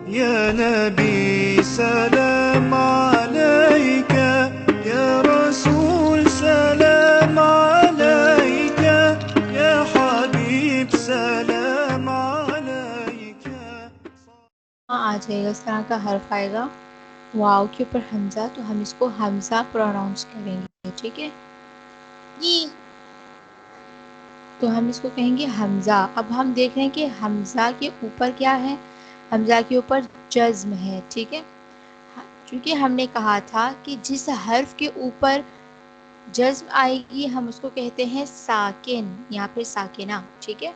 يا نبي سلام عليك يا رسول سلام عليك يا حبيب سلام عليك. آ جائے گا اس طرح کا حرف آئے گا واو کے اوپر حمزہ، تو ہم اس کو حمزہ پروناؤنس کریں گے، ٹھیک ہے جی تو ہم اس کو کہیں گے حمزہ. اب ہم دیکھ رہے ہیں کہ حمزہ کے اوپر کیا ہے، حمزہ کے اوپر جزم ہے، ٹھیک ہے چونکہ ہم نے کہا تھا کہ جس حرف کے اوپر جزم آئے گی ہم اس کو کہتے ہیں ساکن یا پھر ساکنہ، ٹھیک ہے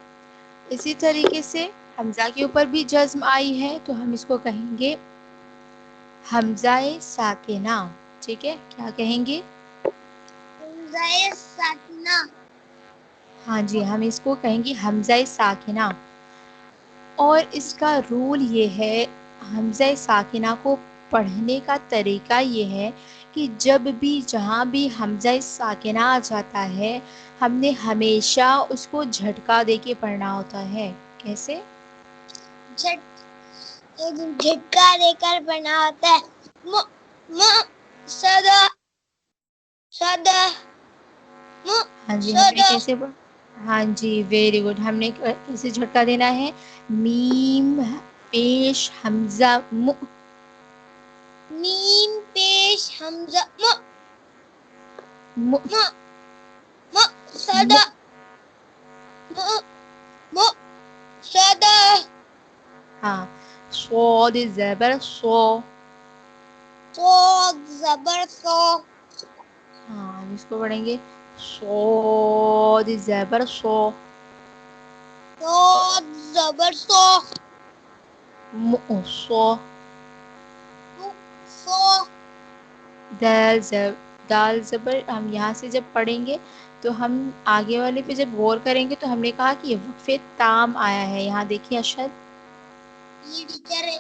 اسی طریقے سے حمزہ کے اوپر بھی جزم آئی ہے تو ہم اس کو کہیں گے حمزہ ساکنہ، ٹھیک ہے کیا کہیں گے؟ حمزہ ساکنہ. ہاں جی ہم اس کو کہیں گے حمزہ ساکنہ. اور اس کا رول یہ ہے حمزہ ساکنہ کو پڑھنے کا طریقہ یہ ہے کہ جب بھی جہاں بھی حمزہ ساکنہ آ جاتا ہے ہم نے ہمیشہ اس کو جھٹکا دے کے پڑھنا ہوتا ہے. کیسے؟ جھٹکا دے کر پڑھنا ہوتا ہے. صدا صدا ہاں جی ہم نے صدا. کیسے ہاں جی ویری گڈ. ہم نے کیسے جھٹکا دینا ہے؟ میم پیش حمزہ میم پیش حمزہ صدا صدا. ہاں صاد زبر صو. صاد زبر صو. ہاں ہم اس کو پڑھیں گے صاد زبر صو. صاد زبر صو. صو. صو. دال زبر. ہم یہاں سے جب پڑھیں گے تو ہم آگے والے پہ جب غور کریں گے تو ہم نے کہا کہ یہ وقف تام آیا ہے. یہاں دیکھیے اشد یہ ٹیچر ہے.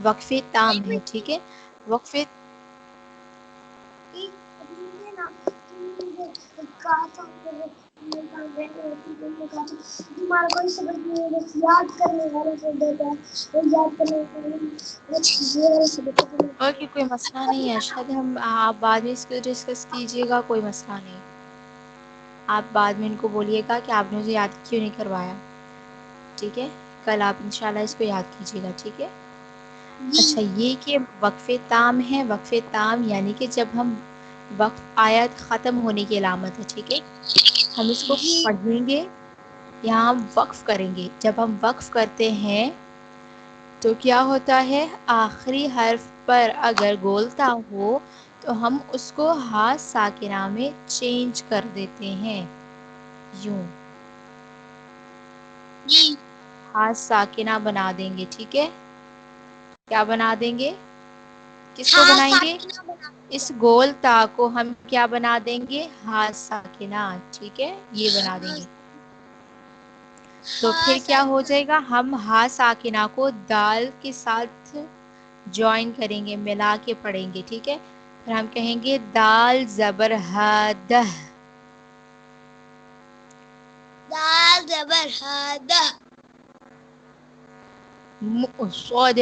وقف تام ہے، ٹھیک ہے وقف اوکے کوئی مسئلہ نہیں ہے اشد. ہم آپ بعد میں اس کو ڈسکس کیجیے گا، کوئی مسئلہ نہیں. آپ بعد میں ان کو بولیے گا کہ آپ نے مجھے یاد کیوں نہیں کروایا، ٹھیک ہے کل آپ انشاءاللہ اس کو یاد کیجیے گا، ٹھیک ہے. اچھا یہ کہ وقف تام ہے، وقف تام یعنی کہ جب ہم وقف آیت ختم ہونے کی علامت ہے، ٹھیک ہے ہم اس کو پڑھیں گے یہاں ہم وقف کریں گے. جب ہم وقف کرتے ہیں تو کیا ہوتا ہے آخری حرف پر اگر گولتا ہو تو ہم اس کو ہا ساکنہ میں چینج کر دیتے ہیں. یوں جی ہا ساکنہ بنا دیں گے، ٹھیک ہے کیا بنا دیں گے؟ کس کو ہاں بنائیں گے؟ ساکنہ بنا. اس گول تا کو ہم کیا بنا دیں گے؟ ہا ساکنہ، ٹھیک ہے یہ بنا دیں گے. تو پھر ہاں کیا ہو ساکنہ. جائے گا؟ ہم ہا ساکنہ کو دال کے ساتھ جوائن کریں گے، ملا کے پڑھیں گے، ٹھیک ہے پھر ہم کہیں گے دال زبر دہ. دال زبر دہ. صاد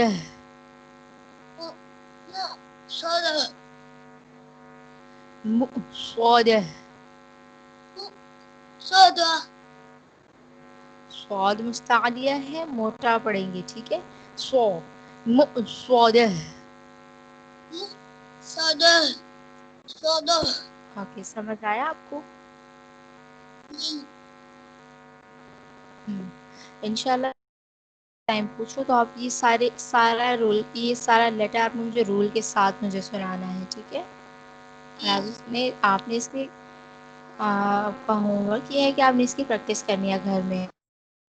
صاد صاد. صاد. صاد مستعلیہ ہے، موٹا پڑھیں گے، ٹھیک ہے صو صاد. صاد صاد. اوکے سمجھ آیا آپ کو؟ جی انشاءاللہ ٹائم پوچھو تو آپ یہ سارا رول یہ سارا لیٹر آپ نے مجھے رول کے ساتھ مجھے سنانا ہے، ٹھیک ہے آپ نے اس کی آپ کا ہوم ورک یہ ہے کہ آپ نے اس کی پریکٹس کرنی ہے گھر میں.